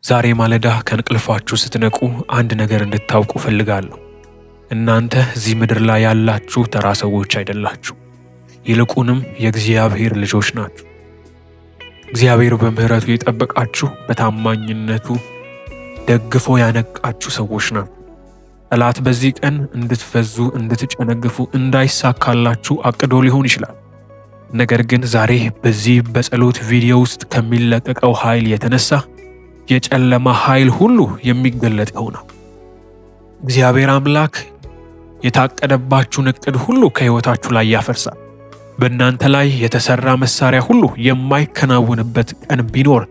ዛሬ ማለዳ ከእንቅልፋችሁ ስትነቁ አንድ ነገር እንድታውቁ ፈልጋለሁ። እናንተ እዚህ ምድር ላይ ያላችሁ ተራ ሰዎች አይደላችሁ። ይልቁንም የእግዚአብሔር ልጆች ናችሁ። እግዚአብሔር በምህረቱ የጠበቃችሁ፣ በታማኝነቱ ደግፎ ያነቃችሁ ሰዎች ናችሁ። ጠላት በዚህ ቀን እንድትፈዙ፣ እንድትጨነግፉ፣ እንዳይሳካላችሁ አቅዶ ሊሆን ይችላል። ነገር ግን ዛሬ በዚህ በጸሎት ቪዲዮ ውስጥ ከሚለቀቀው ኃይል የተነሳ የጨለማ ኃይል ሁሉ የሚገለጥ ይሆናል። እግዚአብሔር አምላክ የታቀደባችሁን እቅድ ሁሉ ከሕይወታችሁ ላይ ያፈርሳል። በእናንተ ላይ የተሰራ መሳሪያ ሁሉ የማይከናወንበት ቀን ቢኖር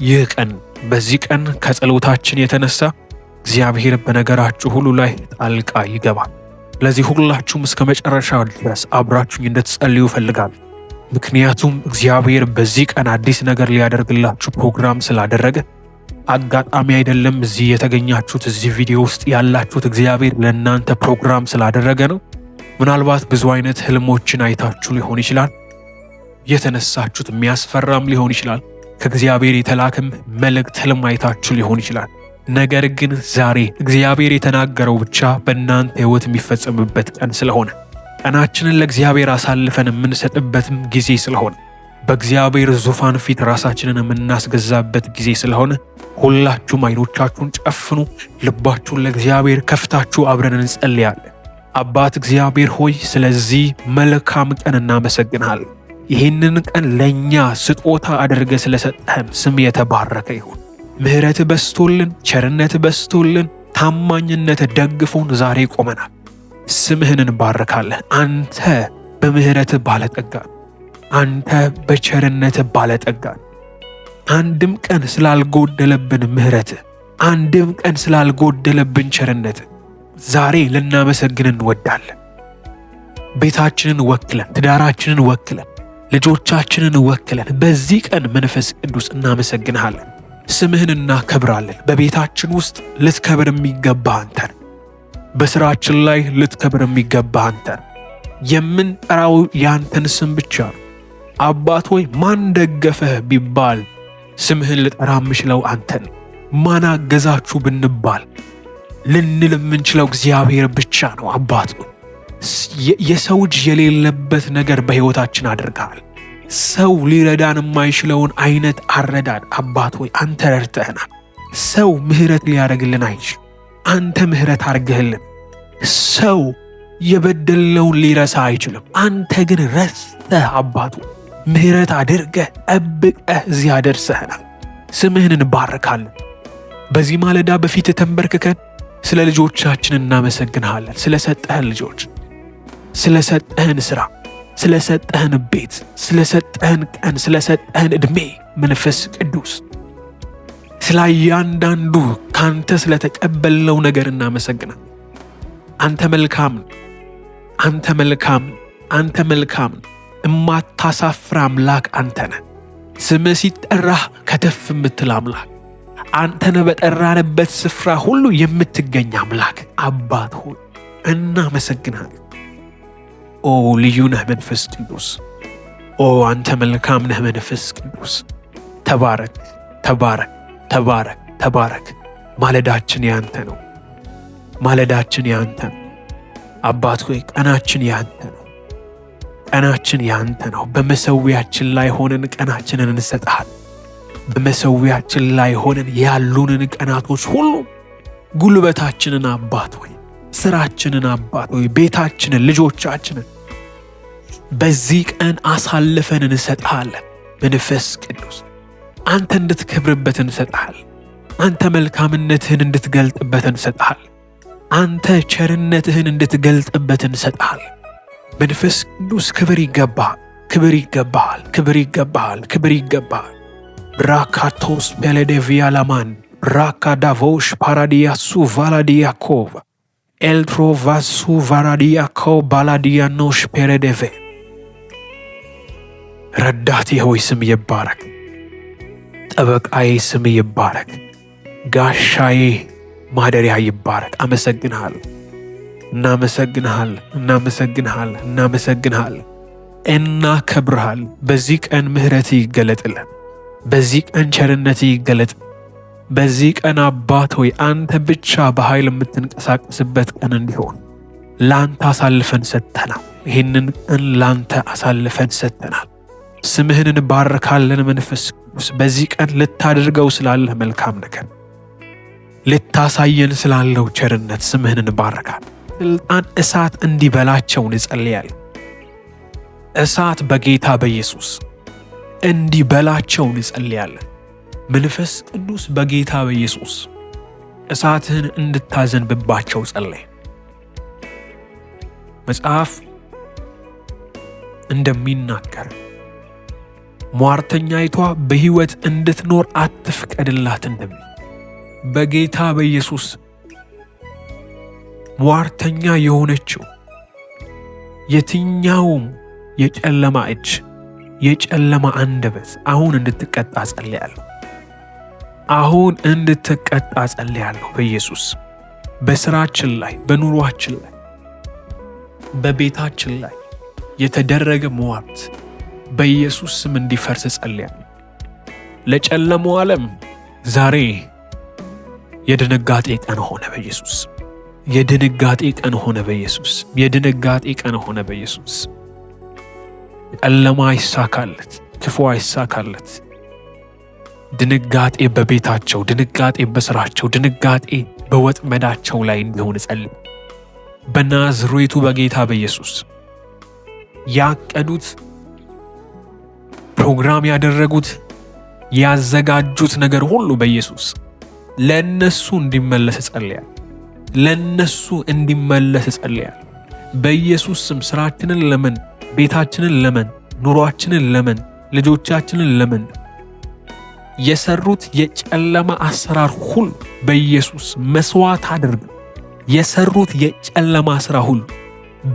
ይህ ቀን። በዚህ ቀን ከጸሎታችን የተነሳ እግዚአብሔር በነገራችሁ ሁሉ ላይ ጣልቃ ይገባል። ለዚህ ሁላችሁም እስከ መጨረሻው ድረስ አብራችሁኝ እንድትጸልዩ እፈልጋለሁ። ምክንያቱም እግዚአብሔር በዚህ ቀን አዲስ ነገር ሊያደርግላችሁ ፕሮግራም ስላደረገ አጋጣሚ አይደለም። እዚህ የተገኛችሁት፣ እዚህ ቪዲዮ ውስጥ ያላችሁት እግዚአብሔር ለእናንተ ፕሮግራም ስላደረገ ነው። ምናልባት ብዙ አይነት ህልሞችን አይታችሁ ሊሆን ይችላል። የተነሳችሁት የሚያስፈራም ሊሆን ይችላል። ከእግዚአብሔር የተላከም መልእክት ህልም አይታችሁ ሊሆን ይችላል። ነገር ግን ዛሬ እግዚአብሔር የተናገረው ብቻ በእናንተ ህይወት የሚፈጸምበት ቀን ስለሆነ፣ ቀናችንን ለእግዚአብሔር አሳልፈን የምንሰጥበትም ጊዜ ስለሆነ፣ በእግዚአብሔር ዙፋን ፊት ራሳችንን የምናስገዛበት ጊዜ ስለሆነ ሁላችሁም አይኖቻችሁን ጨፍኑ፣ ልባችሁን ለእግዚአብሔር ከፍታችሁ አብረን እንጸልያለን። አባት እግዚአብሔር ሆይ ስለዚህ መልካም ቀን እናመሰግናለን። ይህንን ቀን ለእኛ ስጦታ አድርገ ስለሰጠህን ስም የተባረከ ይሁን። ምህረት በስቶልን፣ ቸርነት በስቶልን፣ ታማኝነት ደግፎን ዛሬ ቆመናል። ስምህን እንባረካለን። አንተ በምህረት ባለጠጋ፣ አንተ በቸርነት ባለጠጋ። አንድም ቀን ስላልጎደለብን ምህረት፣ አንድም ቀን ስላልጎደለብን ቸርነት ዛሬ ልናመሰግን እንወዳለን። ቤታችንን ወክለን፣ ትዳራችንን ወክለን፣ ልጆቻችንን ወክለን በዚህ ቀን መንፈስ ቅዱስ እናመሰግንሃለን። ስምህን እናከብራለን። በቤታችን ውስጥ ልትከብር የሚገባ አንተን፣ በስራችን ላይ ልትከብር የሚገባ አንተን። የምንጠራው ያንተን ስም ብቻ ነው። አባት ሆይ ማን ደገፈህ ቢባል ስምህን ልጠራ የምችለው አንተን። ማን አገዛችሁ ብንባል ልንል የምንችለው እግዚአብሔር ብቻ ነው። አባት ሆይ የሰው እጅ የሌለበት ነገር በሕይወታችን አድርገሃል። ሰው ሊረዳን የማይችለውን አይነት አረዳድ አባት ሆይ አንተ ረድተህናል። ሰው ምህረት ሊያደርግልን አይችል፣ አንተ ምህረት አድርገህልን። ሰው የበደለውን ሊረሳ አይችልም፣ አንተ ግን ረስተህ አባቱ ምህረት አድርገህ ጠብቀህ እዚህ አደርሰህናል። ስምህን እንባርካለን። በዚህ ማለዳ በፊት ተንበርክከን ስለ ልጆቻችን እናመሰግንሃለን። ስለሰጠህን ልጆች፣ ስለሰጠህን ሥራ፣ ስለሰጠህን ቤት፣ ስለሰጠህን ቀን፣ ስለሰጠህን ዕድሜ መንፈስ ቅዱስ ስለ እያንዳንዱ ካንተ ስለተቀበልነው ነገር እናመሰግናለን። አንተ መልካም፣ አንተ መልካም፣ አንተ መልካም፣ እማታሳፍር አምላክ አንተ ነህ። ስምህ ሲጠራህ ከተፍ የምትል አምላክ አንተን በጠራንበት ስፍራ ሁሉ የምትገኝ አምላክ አባት ሆይ እናመሰግናለን። ኦ ልዩ ነህ መንፈስ ቅዱስ። ኦ አንተ መልካም ነህ መንፈስ ቅዱስ። ተባረክ፣ ተባረክ፣ ተባረክ፣ ተባረክ። ማለዳችን ያንተ ነው። ማለዳችን ያንተ ነው። አባት ሆይ ቀናችን ያንተ ነው። ቀናችን ያንተ ነው። በመሰዊያችን ላይ ሆነን ቀናችንን እንሰጥሃል። በመሰዊያችን ላይ ሆነን ያሉንን ቀናቶች ሁሉ ጉልበታችንን አባት ሆይ፣ ስራችንን አባት ሆይ፣ ቤታችንን፣ ልጆቻችንን በዚህ ቀን አሳልፈን እንሰጥሃለን። መንፈስ ቅዱስ አንተ እንድትከብርበት እንሰጥሃለን። አንተ መልካምነትህን እንድትገልጥበት እንሰጥሃለን። አንተ ቸርነትህን እንድትገልጥበት እንሰጥሃለን። መንፈስ ቅዱስ ክብር ይገባሃል፣ ክብር ይገባሃል፣ ክብር ይገባሃል፣ ክብር ይገባሃል። ብራካቶስ ፔሌዴቪያ ላማን ብራካዳቮሽ ፓራዲያሱ ቫላዲያኮቭ ኤልትሮቫሱ ቫራዲያኮ ባላዲያኖሽ ፔሬዴቬ። ረዳቴ ሆይ ስም ይባረክ። ጠበቃዬ ስም ይባረክ። ጋሻዬ ማደሪያ ይባረክ። አመሰግንሃል፣ እናመሰግንሃል፣ እናመሰግንሃል፣ እናመሰግንሃል፣ እናከብርሃል። በዚህ ቀን ምህረት ይገለጥልን። በዚህ ቀን ቸርነት ይገለጥ። በዚህ ቀን አባት ሆይ አንተ ብቻ በኃይል የምትንቀሳቀስበት ቀን እንዲሆን ላንተ አሳልፈን ሰጥተናል። ይህንን ቀን ላንተ አሳልፈን ሰጥተናል። ስምህን እንባርካለን። መንፈስ ቅዱስ በዚህ ቀን ልታደርገው ስላለህ መልካም ነገር፣ ልታሳየን ስላለው ቸርነት ስምህን እንባርካለን። ስልጣን እሳት እንዲበላቸው እንጸልያለን። እሳት በጌታ በኢየሱስ እንዲበላቸው እንጸልያለን። መንፈስ ቅዱስ በጌታ በኢየሱስ እሳትህን እንድታዘንብባቸው ጸለይ። መጽሐፍ እንደሚናገር ሟርተኛይቷ በሕይወት እንድትኖር አትፍቀድላት እንደሚል በጌታ በኢየሱስ ሟርተኛ የሆነችው የትኛውም የጨለማ እጅ፣ የጨለማ አንደበት አሁን እንድትቀጣ ጸልያለሁ። አሁን እንድትቀጣ ጸልያለሁ። በኢየሱስ በስራችን ላይ፣ በኑሯችን ላይ፣ በቤታችን ላይ የተደረገ ሟርት በኢየሱስ ስም እንዲፈርስ ጸልያለሁ። ለጨለመው ዓለም ዛሬ የድንጋጤ ቀን ሆነ በኢየሱስ። የድንጋጤ ቀን ሆነ በኢየሱስ። የድንጋጤ ቀን ሆነ በኢየሱስ። ጨለማ አይሳካለት፣ ክፉ አይሳካለት። ድንጋጤ በቤታቸው፣ ድንጋጤ በስራቸው፣ ድንጋጤ በወጥመዳቸው ላይ እንዲሆን ጸልይ። በናዝሬቱ በጌታ በኢየሱስ ያቀዱት ፕሮግራም ያደረጉት ያዘጋጁት ነገር ሁሉ በኢየሱስ ለነሱ እንዲመለስ ጸልያለሁ። ለነሱ እንዲመለስ ጸልያለሁ። በኢየሱስ ስም ስራችንን ለምን፣ ቤታችንን ለምን፣ ኑሯችንን ለምን፣ ልጆቻችንን ለምን የሰሩት የጨለማ አሰራር ሁሉ በኢየሱስ መስዋዕት አድርግ። የሰሩት የጨለማ ስራ ሁሉ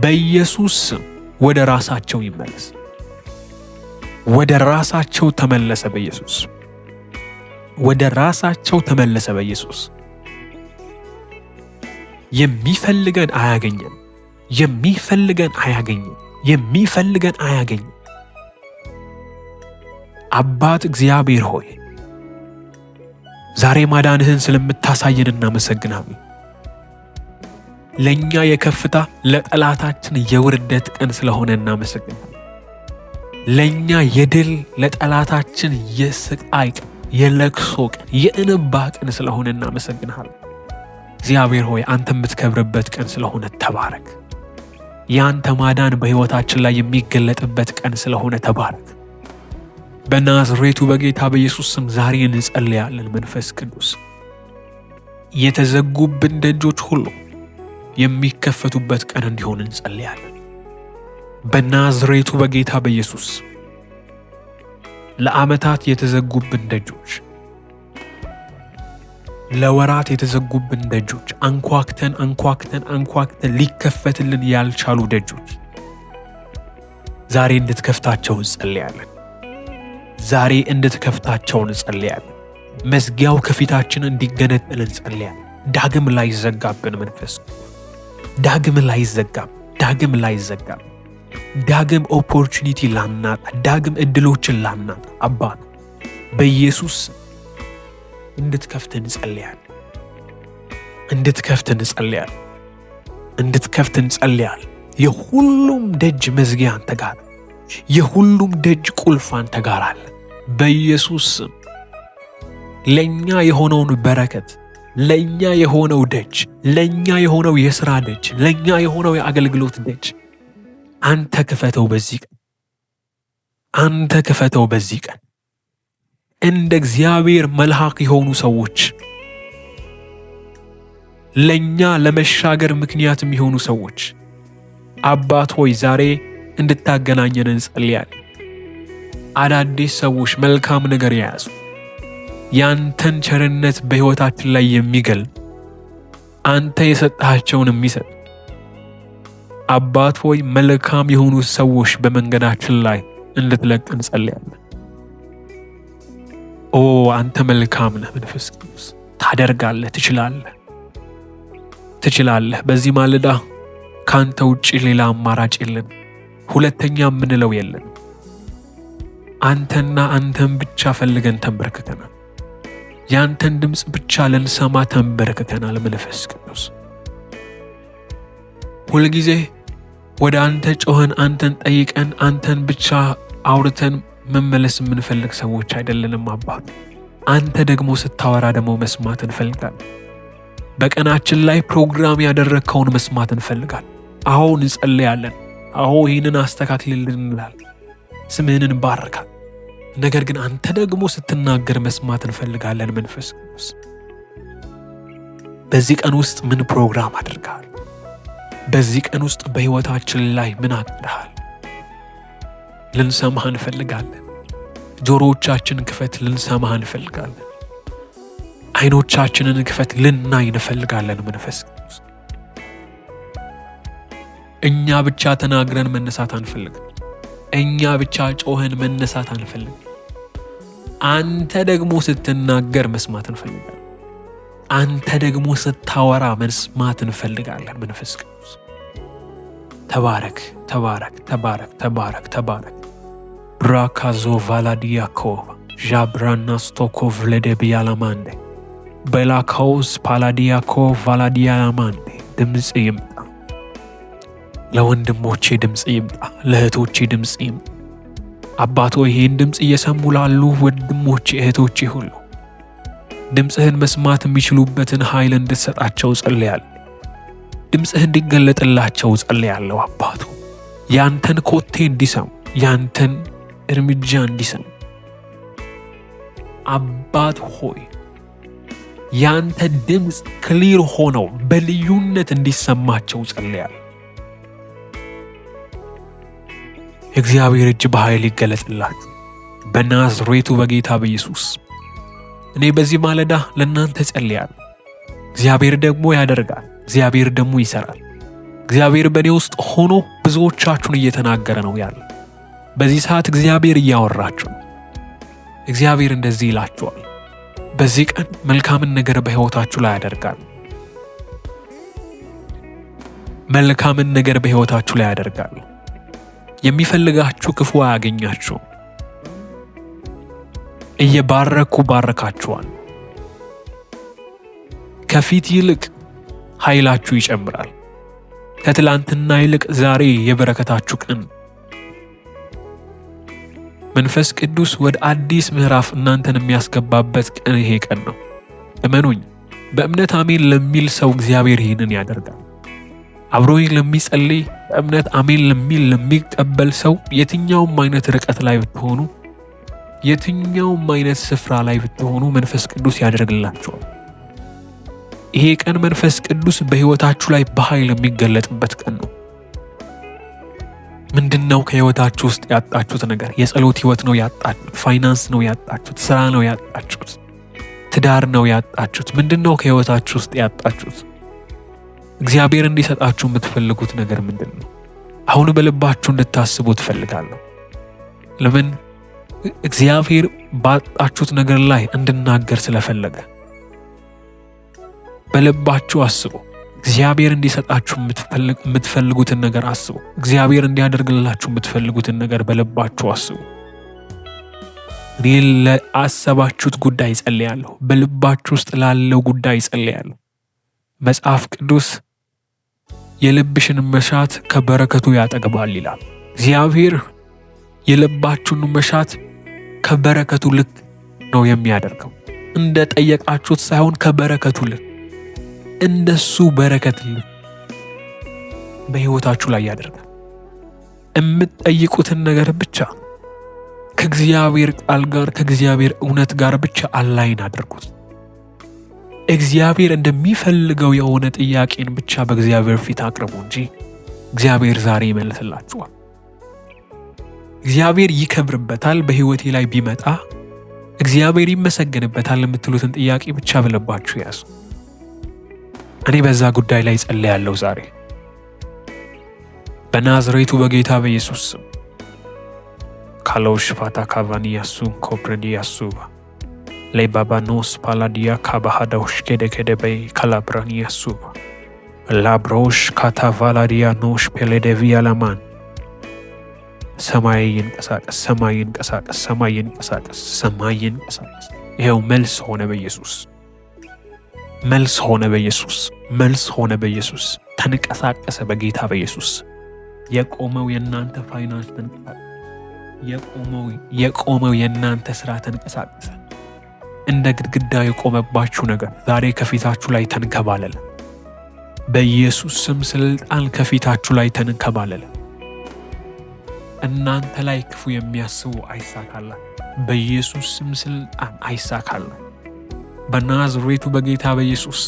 በኢየሱስ ስም ወደ ራሳቸው ይመለስ። ወደ ራሳቸው ተመለሰ በኢየሱስ። ወደ ራሳቸው ተመለሰ በኢየሱስ። የሚፈልገን አያገኘን። የሚፈልገን አያገኘን። የሚፈልገን አያገኘን። አባት እግዚአብሔር ሆይ ዛሬ ማዳንህን ስለምታሳየን እናመሰግናለን። ለኛ የከፍታ ለጠላታችን የውርደት ቀን ስለሆነ እናመሰግናለን። ለኛ የድል ለጠላታችን የስቃይ ቀን፣ የለቅሶ ቀን፣ የእንባ ቀን ስለሆነ እናመሰግናለን። እግዚአብሔር ሆይ አንተ የምትከብርበት ቀን ስለሆነ ተባረክ። ያንተ ማዳን በሕይወታችን ላይ የሚገለጥበት ቀን ስለሆነ ተባረክ። በናዝሬቱ በጌታ በኢየሱስ ስም ዛሬ እንጸልያለን። መንፈስ ቅዱስ የተዘጉብን ደጆች ሁሉ የሚከፈቱበት ቀን እንዲሆን እንጸልያለን። በናዝሬቱ በጌታ በኢየሱስ ለዓመታት የተዘጉብን ደጆች፣ ለወራት የተዘጉብን ደጆች፣ አንኳክተን ሊከፈትልን ያልቻሉ ደጆች ዛሬ እንድትከፍታቸው እንጸልያለን። ዛሬ እንድትከፍታቸው እንጸልያለን። መዝጊያው ከፊታችን እንዲገነጠል እንጸልያለን። ዳግም ላይዘጋብን መንፈስ፣ ዳግም ላይዘጋብ፣ ዳግም ኦፖርቹኒቲ ላናጣ፣ ዳግም እድሎችን ላናጣ አባት በኢየሱስ እንድትከፍት እንጸልያለን። የሁሉም ደጅ መዝጊያ አንተ ጋር፣ የሁሉም ደጅ ቁልፍ አንተ ጋር አለ። በኢየሱስ ስም ለኛ የሆነውን በረከት፣ ለኛ የሆነው ደጅ፣ ለኛ የሆነው የሥራ ደጅ፣ ለኛ የሆነው የአገልግሎት ደጅ አንተ ክፈተው በዚህ ቀን። አንተ ክፈተው በዚህ ቀን። እንደ እግዚአብሔር መልአክ የሆኑ ሰዎች፣ ለኛ ለመሻገር ምክንያት የሚሆኑ ሰዎች አባት ሆይ ዛሬ እንድታገናኘን እንጸልያለን። አዳዲስ ሰዎች መልካም ነገር የያዙ ያንተን ቸርነት በሕይወታችን ላይ የሚገልጥ አንተ የሰጣቸውን የሚሰጥ አባት ሆይ መልካም የሆኑ ሰዎች በመንገዳችን ላይ እንድትለቅ እንጸልያለን። ኦ አንተ መልካም ነህ መንፈስ ቅዱስ፣ ታደርጋለህ፣ ትችላለህ። በዚህ ማለዳ ካንተ ውጪ ሌላ አማራጭ የለን፣ ሁለተኛ የምንለው የለን። አንተና አንተን ብቻ ፈልገን ተንበርክከናል። ያንተን ድምፅ ብቻ ልንሰማ ተንበርክከናል። መንፈስ ቅዱስ ሁልጊዜ ወደ አንተ ጮኸን አንተን ጠይቀን አንተን ብቻ አውርተን መመለስ የምንፈልግ ሰዎች አይደለንም አባት። አንተ ደግሞ ስታወራ ደግሞ መስማት እንፈልጋለን። በቀናችን ላይ ፕሮግራም ያደረግከውን መስማት እንፈልጋለን። አዎ እንጸልያለን። አዎ ይህንን አስተካክልልን እንላለን። ስምህን እንባርካለን። ነገር ግን አንተ ደግሞ ስትናገር መስማት እንፈልጋለን። መንፈስ ቅዱስ በዚህ ቀን ውስጥ ምን ፕሮግራም አድርገሃል? በዚህ ቀን ውስጥ በሕይወታችን ላይ ምን አቅደሃል? ልንሰማህ እንፈልጋለን። ጆሮዎቻችንን ክፈት፣ ልንሰማህ እንፈልጋለን። አይኖቻችንን ክፈት፣ ልናይ እንፈልጋለን። መንፈስ ቅዱስ እኛ ብቻ ተናግረን መነሳት አንፈልግም። እኛ ብቻ ጮኸን መነሳት አንፈልግም። አንተ ደግሞ ስትናገር መስማት እንፈልጋለን። አንተ ደግሞ ስታወራ መስማት እንፈልጋለን። መንፈስ ቅዱስ ተባረክ፣ ተባረክ፣ ተባረክ፣ ተባረክ፣ ተባረክ። ብራካዞ ቫላዲያኮቭ ዣብራና ስቶኮቭ ለደብያላማንዴ በላካውስ ፓላዲያኮቭ ቫላዲያላማንዴ ድምፅ ይምጣ። ለወንድሞቼ ድምፅ ይምጣ። ለእህቶቼ ድምፅ ይምጣ። አባቶ ይህን ድምፅ እየሰሙ ላሉ ወንድሞቼ እህቶቼ ሁሉ ድምፅህን መስማት የሚችሉበትን ኃይል እንድትሰጣቸው ጸልያለሁ። ድምፅህ እንዲገለጥላቸው ጸልያለሁ። አባቱ ያንተን ኮቴ እንዲሰሙ፣ ያንተን እርምጃ እንዲሰሙ አባት ሆይ ያንተ ድምፅ ክሊር ሆነው በልዩነት እንዲሰማቸው ጸልያለሁ። እግዚአብሔር እጅ በኃይል ይገለጥላችሁ በናዝሬቱ በጌታ በኢየሱስ። እኔ በዚህ ማለዳ ለእናንተ ጸልያለሁ። እግዚአብሔር ደግሞ ያደርጋል። እግዚአብሔር ደግሞ ይሰራል። እግዚአብሔር በእኔ ውስጥ ሆኖ ብዙዎቻችሁን እየተናገረ ነው ያለ። በዚህ ሰዓት እግዚአብሔር እያወራችሁ ነው። እግዚአብሔር እንደዚህ ይላችኋል፣ በዚህ ቀን መልካምን ነገር በሕይወታችሁ ላይ ያደርጋል። መልካምን ነገር በሕይወታችሁ ላይ ያደርጋል። የሚፈልጋችሁ ክፉ አያገኛችሁም። እየባረኩ ባረካችኋል። ከፊት ይልቅ ኃይላችሁ ይጨምራል። ከትላንትና ይልቅ ዛሬ የበረከታችሁ ቀን። መንፈስ ቅዱስ ወደ አዲስ ምዕራፍ እናንተን የሚያስገባበት ቀን ይሄ ቀን ነው። እመኑኝ። በእምነት አሜን ለሚል ሰው እግዚአብሔር ይህንን ያደርጋል። አብሮኝ ለሚጸልይ በእምነት አሜን ለሚል ለሚቀበል ሰው የትኛውም አይነት ርቀት ላይ ብትሆኑ፣ የትኛውም አይነት ስፍራ ላይ ብትሆኑ መንፈስ ቅዱስ ያደርግላችኋል። ይሄ ቀን መንፈስ ቅዱስ በሕይወታችሁ ላይ በኃይል የሚገለጥበት ቀን ነው። ምንድነው ከሕይወታችሁ ውስጥ ያጣችሁት ነገር? የጸሎት ሕይወት ነው ያጣችሁት? ፋይናንስ ነው ያጣችሁት? ስራ ነው ያጣችሁት? ትዳር ነው ያጣችሁት? ምንድነው ከሕይወታችሁ ውስጥ ያጣችሁት? እግዚአብሔር እንዲሰጣችሁ የምትፈልጉት ነገር ምንድን ነው? አሁን በልባችሁ እንድታስቡ ትፈልጋለሁ። ለምን? እግዚአብሔር ባጣችሁት ነገር ላይ እንድናገር ስለፈለገ። በልባችሁ አስቡ። እግዚአብሔር እንዲሰጣችሁ የምትፈልጉትን ነገር አስቡ። እግዚአብሔር እንዲያደርግላችሁ የምትፈልጉትን ነገር በልባችሁ አስቡ። እኔ ለአሰባችሁት ጉዳይ ጸልያለሁ። በልባችሁ ውስጥ ላለው ጉዳይ ጸልያለሁ። መጽሐፍ ቅዱስ የልብሽን መሻት ከበረከቱ ያጠግባል ይላል። እግዚአብሔር የልባችሁን መሻት ከበረከቱ ልክ ነው የሚያደርገው። እንደ ጠየቃችሁት ሳይሆን ከበረከቱ ልክ፣ እንደሱ በረከት ልክ በሕይወታችሁ ላይ ያደርጋል። የምትጠይቁትን ነገር ብቻ ከእግዚአብሔር ቃል ጋር ከእግዚአብሔር እውነት ጋር ብቻ አላይን አድርጉት። እግዚአብሔር እንደሚፈልገው የሆነ ጥያቄን ብቻ በእግዚአብሔር ፊት አቅርቡ እንጂ እግዚአብሔር ዛሬ ይመልስላችኋል። እግዚአብሔር ይከብርበታል። በሕይወቴ ላይ ቢመጣ እግዚአብሔር ይመሰገንበታል የምትሉትን ጥያቄ ብቻ በልባችሁ ያዙ። እኔ በዛ ጉዳይ ላይ ጸልያለሁ ዛሬ በናዝሬቱ በጌታ በኢየሱስ ስም። ካሎሽ ፋታ ካቫኒያሱ ኮፕረዲያሱ ለባባኖስ ፓላዲያ ካባሃዳውሽ ከደከደበይ ካላብራኒያሱ ላብሮሽ ካታቫላዲያ ኖሽ ፔሌደቪያ ለማን ሰማይ ይንቀሳቀስ፣ ሰማይ ይንቀሳቀስ፣ ሰማይ ይንቀሳቀስ፣ ሰማይ ይንቀሳቀስ። ይሄው መልስ ሆነ በኢየሱስ። መልስ ሆነ በኢየሱስ። መልስ ሆነ በኢየሱስ። ተንቀሳቀሰ በጌታ በኢየሱስ። የቆመው የእናንተ ፋይናንስ ተንቀሳቀሰ። የቆመው የእናንተ ስራ ተንቀሳቀሰ። እንደ ግድግዳ የቆመባችሁ ነገር ዛሬ ከፊታችሁ ላይ ተንከባለለ። በኢየሱስ ስም ስልጣን ከፊታችሁ ላይ ተንከባለለ። እናንተ ላይ ክፉ የሚያስቡ አይሳካላ። በኢየሱስ ስም ስልጣን አይሳካላ። በናዝሬቱ በጌታ በኢየሱስ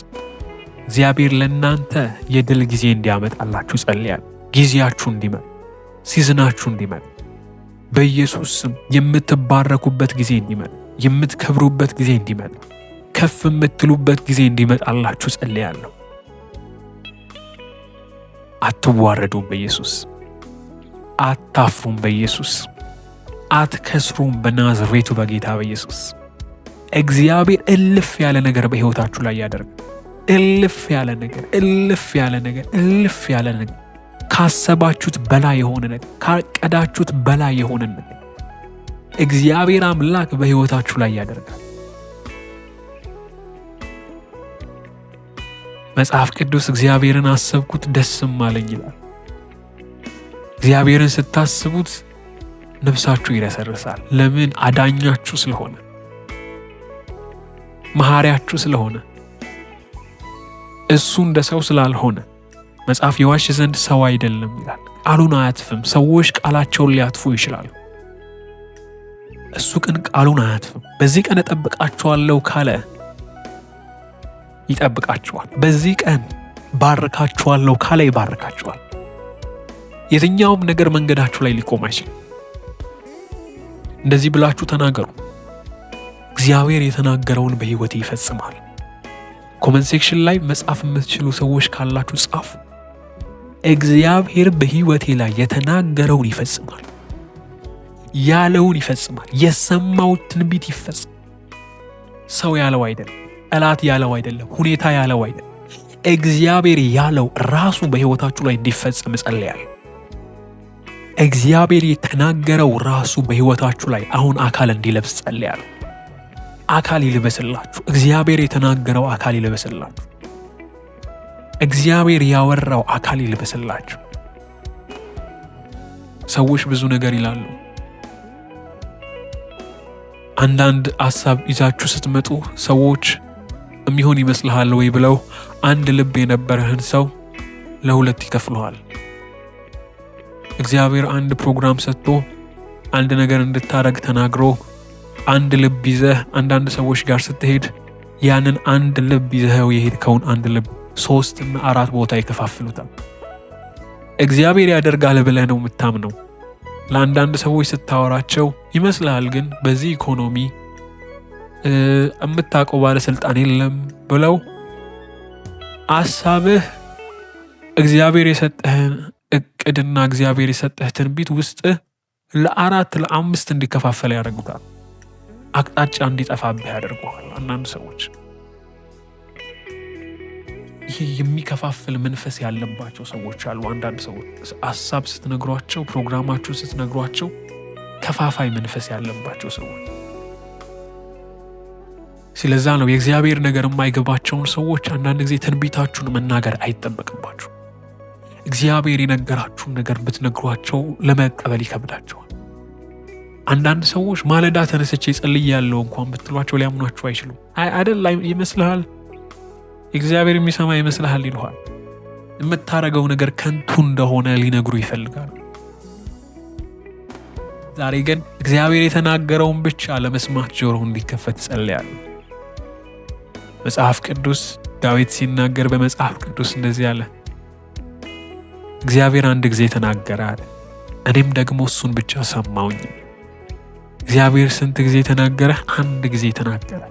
እግዚአብሔር ለእናንተ የድል ጊዜ እንዲያመጣላችሁ ጸልያለሁ። ጊዜያችሁ እንዲመጣ፣ ሲዝናችሁ እንዲመጣ በኢየሱስ ስም የምትባረኩበት ጊዜ እንዲመጣ፣ የምትከብሩበት ጊዜ እንዲመጣ፣ ከፍ የምትሉበት ጊዜ እንዲመጣላችሁ ጸልያለሁ። አትዋረዱም በኢየሱስ፣ አታፍሩም በኢየሱስ፣ አትከስሩም በናዝሬቱ በጌታ በኢየሱስ። እግዚአብሔር እልፍ ያለ ነገር በሕይወታችሁ ላይ ያደርግ። እልፍ ያለ ነገር፣ እልፍ ያለ ነገር፣ እልፍ ያለ ነገር፣ ካሰባችሁት በላይ የሆነ ነገር፣ ካቀዳችሁት በላይ የሆነ ነገር እግዚአብሔር አምላክ በሕይወታችሁ ላይ ያደርጋል። መጽሐፍ ቅዱስ እግዚአብሔርን አሰብኩት ደስም አለኝ ይላል። እግዚአብሔርን ስታስቡት ነፍሳችሁ ይረሰርሳል። ለምን? አዳኛችሁ ስለሆነ፣ መሐሪያችሁ ስለሆነ፣ እሱ እንደ ሰው ስላልሆነ። መጽሐፍ ይዋሽ ዘንድ ሰው አይደለም ይላል። ቃሉን አያጥፍም። ሰዎች ቃላቸውን ሊያጥፉ ይችላሉ፣ እሱ ግን ቃሉን አያጥፍም። በዚህ ቀን እጠብቃችኋለሁ ካለ ይጠብቃችኋል። በዚህ ቀን ባርካችኋለሁ ካለ ይባርካችኋል። የትኛውም ነገር መንገዳችሁ ላይ ሊቆም አይችልም። እንደዚህ ብላችሁ ተናገሩ፣ እግዚአብሔር የተናገረውን በሕይወቴ ይፈጽማል። ኮመንት ሴክሽን ላይ መጻፍ የምትችሉ ሰዎች ካላችሁ ጻፉ። እግዚአብሔር በሕይወቴ ላይ የተናገረውን ይፈጽማል፣ ያለውን ይፈጽማል። የሰማው ትንቢት ይፈጽማል። ሰው ያለው አይደለም፣ ጠላት ያለው አይደለም፣ ሁኔታ ያለው አይደለም። እግዚአብሔር ያለው ራሱ በሕይወታችሁ ላይ እንዲፈጸም እጸልያለሁ። እግዚአብሔር የተናገረው ራሱ በሕይወታችሁ ላይ አሁን አካል እንዲለብስ ጸልያለሁ። አካል ይልበስላችሁ። እግዚአብሔር የተናገረው አካል ይልበስላችሁ። እግዚአብሔር ያወራው አካል ይልበስላችሁ። ሰዎች ብዙ ነገር ይላሉ። አንዳንድ ሐሳብ ይዛችሁ ስትመጡ ሰዎች የሚሆን ይመስልሃል ወይ ብለው አንድ ልብ የነበረህን ሰው ለሁለት ይከፍሉሃል። እግዚአብሔር አንድ ፕሮግራም ሰጥቶ አንድ ነገር እንድታረግ ተናግሮ አንድ ልብ ይዘህ አንዳንድ ሰዎች ጋር ስትሄድ ያንን አንድ ልብ ይዘኸው የሄድከውን አንድ ልብ 3 እና 4 ቦታ ይከፋፍሉታል። እግዚአብሔር ያደርጋል ብለህ ነው የምታምነው። ለአንዳንድ ሰዎች ስታወራቸው ይመስልሃል፣ ግን በዚህ ኢኮኖሚ የምታውቀው ባለስልጣን የለም ብለው ሐሳብህ እግዚአብሔር የሰጠህን እቅድና እግዚአብሔር የሰጠህ ትንቢት ውስጥ ለ4 ለ5 እንዲከፋፈል ያደርጉታል። አቅጣጫ እንዲጠፋብህ ያደርገዋል። አንዳንድ ሰዎች ይህ የሚከፋፍል መንፈስ ያለባቸው ሰዎች አሉ። አንዳንድ ሰዎች ሐሳብ ስትነግሯቸው፣ ፕሮግራማችሁ ስትነግሯቸው ከፋፋይ መንፈስ ያለባቸው ሰዎች። ስለዛ ነው የእግዚአብሔር ነገር የማይገባቸውን ሰዎች አንዳንድ ጊዜ ትንቢታችሁን መናገር አይጠበቅባችሁ። እግዚአብሔር የነገራችሁን ነገር ብትነግሯቸው ለመቀበል ይከብዳቸዋል። አንዳንድ ሰዎች ማለዳ ተነስቼ ጸልያለሁ እንኳን ብትሏቸው ሊያምኗችሁ አይችሉም። አይደል ይመስልሃል፣ እግዚአብሔር የሚሰማ ይመስልሃል ይልሃል። የምታረገው ነገር ከንቱ እንደሆነ ሊነግሩ ይፈልጋሉ። ዛሬ ግን እግዚአብሔር የተናገረውን ብቻ ለመስማት ጆሮ እንዲከፈት ጸልያለሁ። መጽሐፍ ቅዱስ ዳዊት ሲናገር በመጽሐፍ ቅዱስ እንደዚህ አለ፣ እግዚአብሔር አንድ ጊዜ ተናገረ አለ፣ እኔም ደግሞ እሱን ብቻ ሰማሁኝ። እግዚአብሔር ስንት ጊዜ ተናገረ? አንድ ጊዜ ተናገረ፣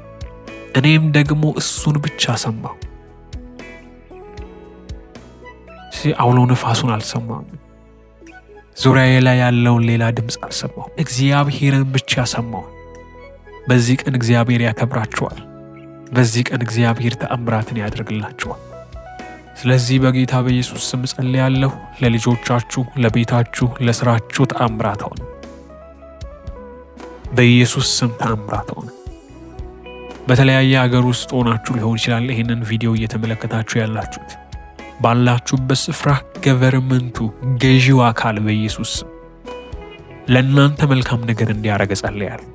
እኔም ደግሞ እሱን ብቻ ሰማሁ። አውሎ ነፋሱን አልሰማሁም። ዙሪያዬ ላይ ያለውን ሌላ ድምፅ አልሰማሁም። እግዚአብሔርን ብቻ ሰማሁ። በዚህ ቀን እግዚአብሔር ያከብራችኋል። በዚህ ቀን እግዚአብሔር ተአምራትን ያደርግላችኋል። ስለዚህ በጌታ በኢየሱስ ስም ጸልያለሁ። ለልጆቻችሁ፣ ለቤታችሁ፣ ለስራችሁ ተአምራት ሆነ። በኢየሱስ ስም ተአምራት ሆነ። በተለያየ ሀገር ውስጥ ሆናችሁ ሊሆን ይችላል ይህንን ቪዲዮ እየተመለከታችሁ ያላችሁት። ባላችሁበት ስፍራ ገቨርመንቱ ገዢው አካል በኢየሱስ ለእናንተ መልካም ነገር እንዲያደርግ ጸልያለሁ።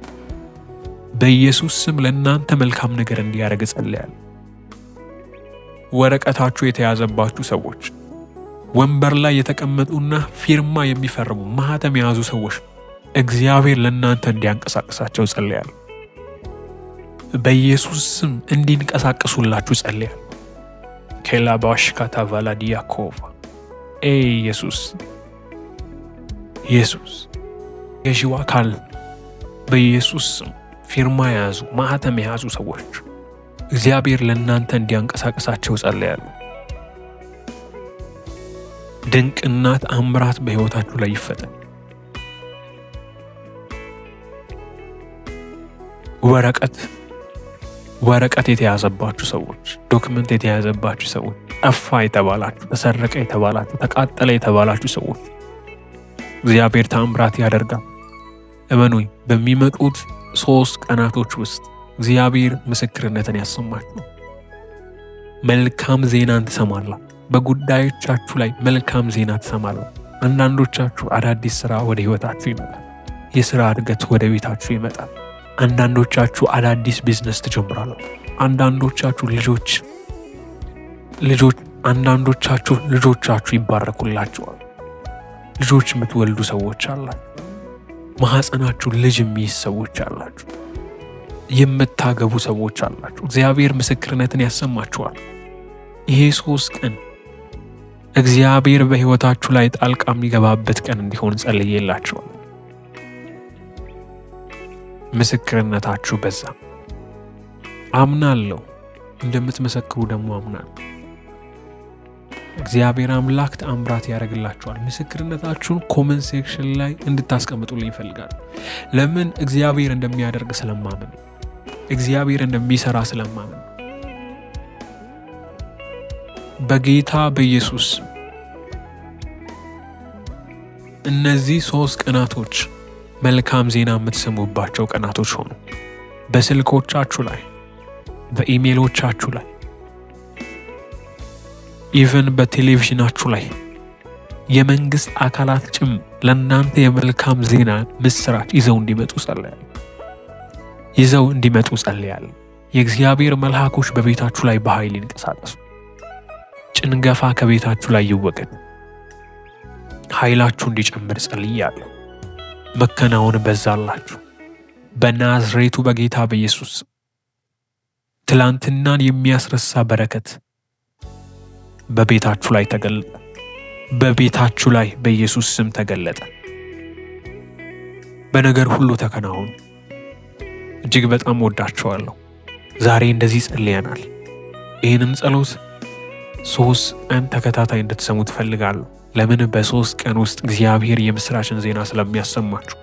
በኢየሱስ ስም ለእናንተ መልካም ነገር እንዲያደርግ ጸልያለሁ። ወረቀታችሁ የተያዘባችሁ ሰዎች፣ ወንበር ላይ የተቀመጡና ፊርማ የሚፈርሙ ማህተም የያዙ ሰዎች እግዚአብሔር ለእናንተ እንዲያንቀሳቅሳቸው ጸልያለሁ። በኢየሱስ ስም እንዲንቀሳቀሱላችሁ ጸልያለሁ። ኬላባሽ ካታቫላ ዲያኮቫ ኢየሱስ ገዢው አካል በኢየሱስ ስም ፊርማ የያዙ ማህተም የያዙ ሰዎች እግዚአብሔር ለእናንተ እንዲያንቀሳቅሳቸው ጸልያለሁ። ድንቅና ተአምራት በሕይወታችሁ ላይ ይፈጠር። ወረቀት የተያዘባችሁ ሰዎች፣ ዶክመንት የተያዘባችሁ ሰዎች፣ ጠፋ የተባላችሁ፣ ተሰረቀ የተባላችሁ፣ ተቃጠለ የተባላችሁ ሰዎች እግዚአብሔር ተአምራት ያደርጋል። እመኑኝ፣ በሚመጡት 3 ቀናቶች ውስጥ እግዚአብሔር ምስክርነትን ያሰማችሁ። መልካም ዜናን ትሰማላችሁ። በጉዳዮቻችሁ ላይ መልካም ዜና ትሰማላችሁ። አንዳንዶቻችሁ አዳዲስ ስራ ወደ ህይወታችሁ ይመጣል። የስራ እድገት ወደ ቤታችሁ ይመጣል። አንዳንዶቻችሁ አዳዲስ ቢዝነስ ትጀምራላችሁ። አንዳንዶቻችሁ አንዳንዶቻችሁ ልጆቻችሁ ይባረኩላችኋል። ልጆች የምትወልዱ ሰዎች አላችሁ። ማህፀናችሁ ልጅ የሚይዝ ሰዎች አላችሁ። የምታገቡ ሰዎች አላችሁ። እግዚአብሔር ምስክርነትን ያሰማችኋል። ይሄ 3 ቀን እግዚአብሔር በህይወታችሁ ላይ ጣልቃ የሚገባበት ቀን እንዲሆን ጸልዬላችኋል። ምስክርነታችሁ በዛ። አምናለሁ፣ እንደምትመሰክሩ ደግሞ አምናለሁ። እግዚአብሔር አምላክ ተአምራት ያደርግላችኋል። ምስክርነታችሁን ኮመንት ሴክሽን ላይ እንድታስቀምጡልኝ ይፈልጋል። ለምን? እግዚአብሔር እንደሚያደርግ ስለማመን፣ እግዚአብሔር እንደሚሰራ ስለማመን። በጌታ በኢየሱስ እነዚህ 3 ቀናቶች መልካም ዜና የምትሰሙባቸው ቀናቶች ሆኑ። በስልኮቻችሁ ላይ፣ በኢሜሎቻችሁ ላይ፣ ኢቨን በቴሌቪዥናችሁ ላይ የመንግስት አካላት ጭምር ለእናንተ የመልካም ዜና ምስራች ይዘው እንዲመጡ ጸልያለሁ። የእግዚአብሔር መልአኮች በቤታችሁ ላይ በኃይል ይንቀሳቀሱ። ጭንገፋ ከቤታችሁ ላይ ይወገድ። ኃይላችሁ እንዲጨምር ጸልያለሁ። መከናወን በዛላችሁ በናዝሬቱ በጌታ በኢየሱስ። ትላንትናን የሚያስረሳ በረከት በቤታችሁ ላይ ተገለጠ። በቤታችሁ ላይ በኢየሱስ ስም ተገለጠ። በነገር ሁሉ ተከናወኑ። እጅግ በጣም ወዳችኋለሁ። ዛሬ እንደዚህ ጸልየናል። ይህንን ጸሎት 3 ቀን ተከታታይ እንድትሰሙ ትፈልጋለሁ። ለምን? በ3 ቀን ውስጥ እግዚአብሔር የምስራችን ዜና ስለሚያሰማችሁ።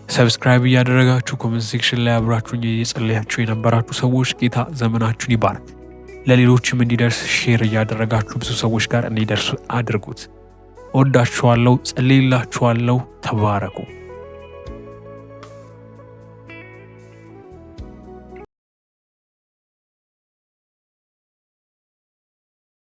ሰብስክራይብ እያደረጋችሁ ኮሜንት ሴክሽን ላይ አብራችሁኝ እየጸለያችሁ የነበራችሁ ሰዎች ጌታ ዘመናችሁን ይባርክ። ለሌሎችም እንዲደርስ ሼር እያደረጋችሁ ብዙ ሰዎች ጋር እንዲደርስ አድርጉት። ወዳችኋለሁ፣ ጸልይላችኋለሁ። ተባረኩ።